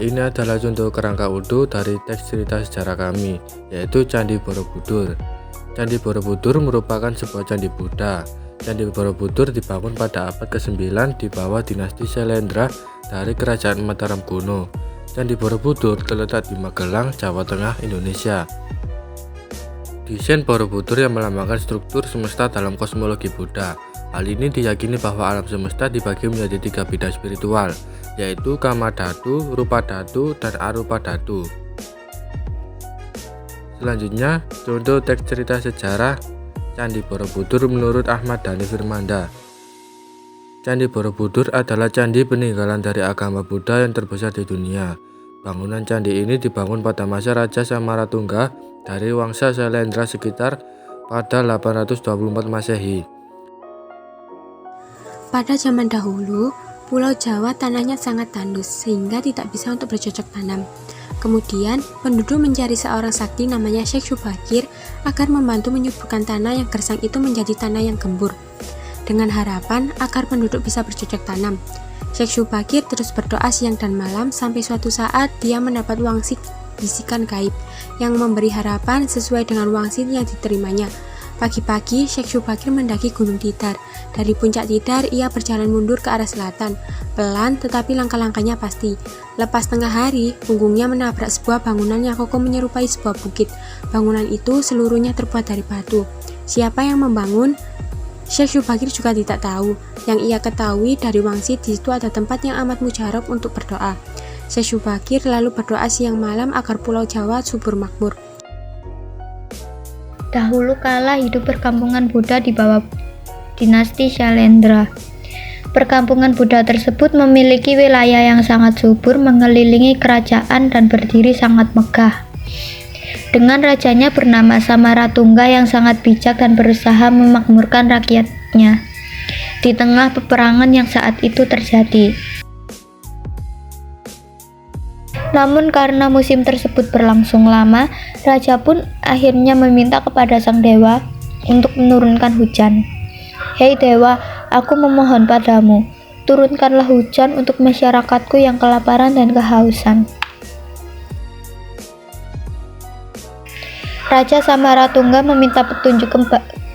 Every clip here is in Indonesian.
Ini adalah contoh kerangka utuh dari teks cerita sejarah kami, yaitu Candi Borobudur. Candi Borobudur merupakan sebuah candi Buddha. Candi Borobudur dibangun pada abad ke-9 di bawah dinasti Syailendra dari Kerajaan Mataram kuno. Candi Borobudur terletak di Magelang, Jawa Tengah, Indonesia. Desain Borobudur yang melambangkan struktur semesta dalam kosmologi Buddha. Hal ini diyakini bahwa alam semesta dibagi menjadi 3 bidang spiritual, yaitu Kama Dhatu, Rupa Dhatu, dan Arupa Dhatu. Selanjutnya, contoh teks cerita sejarah Candi Borobudur menurut Ahmad Dhani Firmanda. Candi Borobudur adalah candi peninggalan dari agama Buddha yang terbesar di dunia. Bangunan candi ini dibangun pada masa Raja Samaratungga dari Wangsa Syailendra sekitar pada 824 Masehi. Pada zaman dahulu, Pulau Jawa tanahnya sangat tandus sehingga tidak bisa untuk bercocok tanam. Kemudian, penduduk mencari seorang sakti namanya Syekh Subakir agar membantu menyuburkan tanah yang gersang itu menjadi tanah yang gembur, dengan harapan agar penduduk bisa bercocok tanam. Syekh Subakir terus berdoa siang dan malam sampai suatu saat dia mendapat wangsit bisikan gaib yang memberi harapan sesuai dengan wangsit yang diterimanya. Pagi-pagi, Syekh Subakir mendaki Gunung Tidar. Dari puncak Tidar, ia berjalan mundur ke arah selatan. Pelan, tetapi langkah-langkahnya pasti. Lepas tengah hari, punggungnya menabrak sebuah bangunan yang kokoh menyerupai sebuah bukit. Bangunan itu seluruhnya terbuat dari batu. Siapa yang membangun? Syekh Subakir juga tidak tahu. Yang ia ketahui dari wangsit, di situ ada tempat yang amat mujarab untuk berdoa. Syekh Subakir lalu berdoa siang malam agar Pulau Jawa subur makmur. Dahulu kala hidup perkampungan Buddha di bawah dinasti Syailendra. Perkampungan Buddha tersebut memiliki wilayah yang sangat subur, mengelilingi kerajaan dan berdiri sangat megah. Dengan rajanya bernama Samaratungga yang sangat bijak dan berusaha memakmurkan rakyatnya di tengah peperangan yang saat itu terjadi. Namun karena musim tersebut berlangsung lama, raja pun akhirnya meminta kepada sang dewa untuk menurunkan hujan. "Hei dewa, aku memohon padamu, turunkanlah hujan untuk masyarakatku yang kelaparan dan kehausan." Raja Samaratungga meminta petunjuk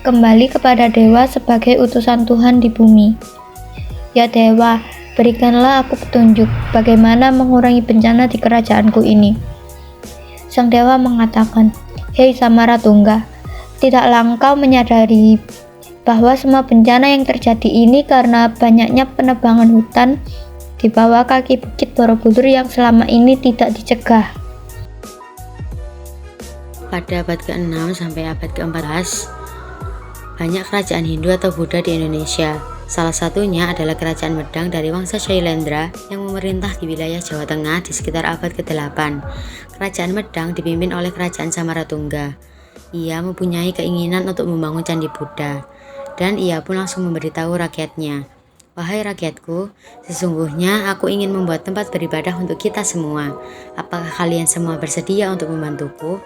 kembali kepada dewa sebagai utusan Tuhan di bumi. "Ya dewa, berikanlah aku petunjuk bagaimana mengurangi bencana di kerajaanku ini." Sang dewa mengatakan, "Hei Samaratungga, tidaklah engkau menyadari bahwa semua bencana yang terjadi ini karena banyaknya penebangan hutan di bawah kaki bukit Borobudur yang selama ini tidak dicegah?" Pada abad ke-6 sampai abad ke-14, banyak kerajaan Hindu atau Buddha di Indonesia. Salah satunya adalah Kerajaan Medang dari Wangsa Syailendra yang memerintah di wilayah Jawa Tengah di sekitar abad ke-8. Kerajaan Medang dipimpin oleh Kerajaan Samaratungga. Ia mempunyai keinginan untuk membangun candi Buddha, dan ia pun langsung memberitahu rakyatnya, "Wahai rakyatku, sesungguhnya aku ingin membuat tempat beribadah untuk kita semua. Apakah kalian semua bersedia untuk membantuku?"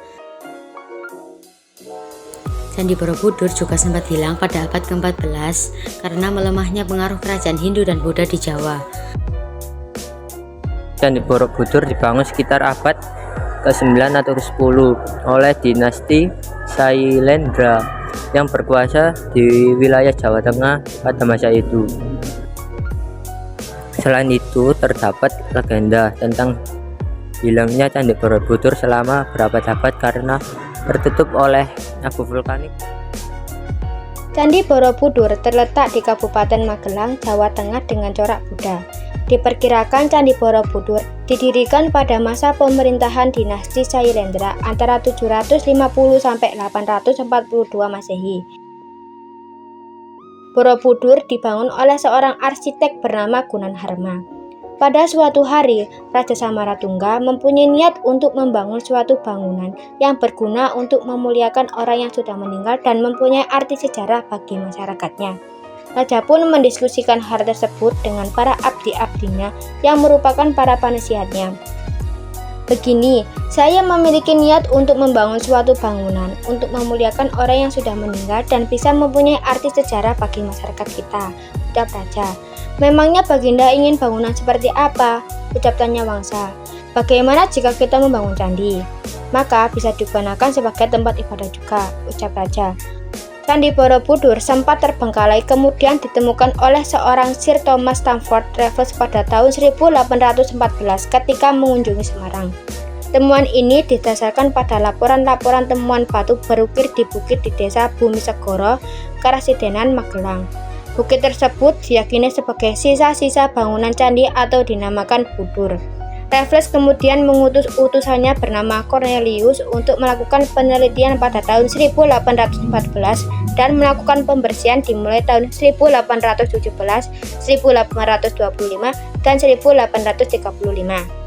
Candi Borobudur juga sempat hilang pada abad ke-14 karena melemahnya pengaruh kerajaan Hindu dan Buddha di Jawa. Candi Borobudur dibangun sekitar abad ke-9 atau ke-10 oleh dinasti Syailendra yang berkuasa di wilayah Jawa Tengah pada masa itu. Selain itu, terdapat legenda tentang hilangnya Candi Borobudur selama berabad-abad karena tertutup oleh abu vulkanik. Candi Borobudur terletak di Kabupaten Magelang, Jawa Tengah dengan corak Buddha. Diperkirakan Candi Borobudur didirikan pada masa pemerintahan dinasti Syailendra antara 750 sampai 842 Masehi. Borobudur dibangun oleh seorang arsitek bernama Gunanharma. Pada suatu hari, Raja Samaratungga mempunyai niat untuk membangun suatu bangunan yang berguna untuk memuliakan orang yang sudah meninggal dan mempunyai arti sejarah bagi masyarakatnya. Raja pun mendiskusikan hal tersebut dengan para abdi-abdinya yang merupakan para penasihatnya. "Begini, saya memiliki niat untuk membangun suatu bangunan untuk memuliakan orang yang sudah meninggal dan bisa mempunyai arti sejarah bagi masyarakat kita," ucap raja. "Memangnya Baginda ingin bangunan seperti apa?" ucap tanya Wangsa. Bagaimana jika kita membangun candi? Maka bisa digunakan sebagai tempat ibadah juga, ucap raja. Candi Borobudur sempat terbengkalai kemudian ditemukan oleh seorang Sir Thomas Stamford Raffles pada tahun 1814 ketika mengunjungi Semarang. Temuan ini didasarkan pada laporan-laporan temuan batu berukir di bukit di desa Bumi Segoro, Karasidenan, Magelang. Bukit tersebut diyakini sebagai sisa-sisa bangunan candi atau dinamakan Budur. Raffles kemudian mengutus utusannya bernama Cornelius untuk melakukan penelitian pada tahun 1814 dan melakukan pembersihan dimulai tahun 1817, 1825, dan 1835.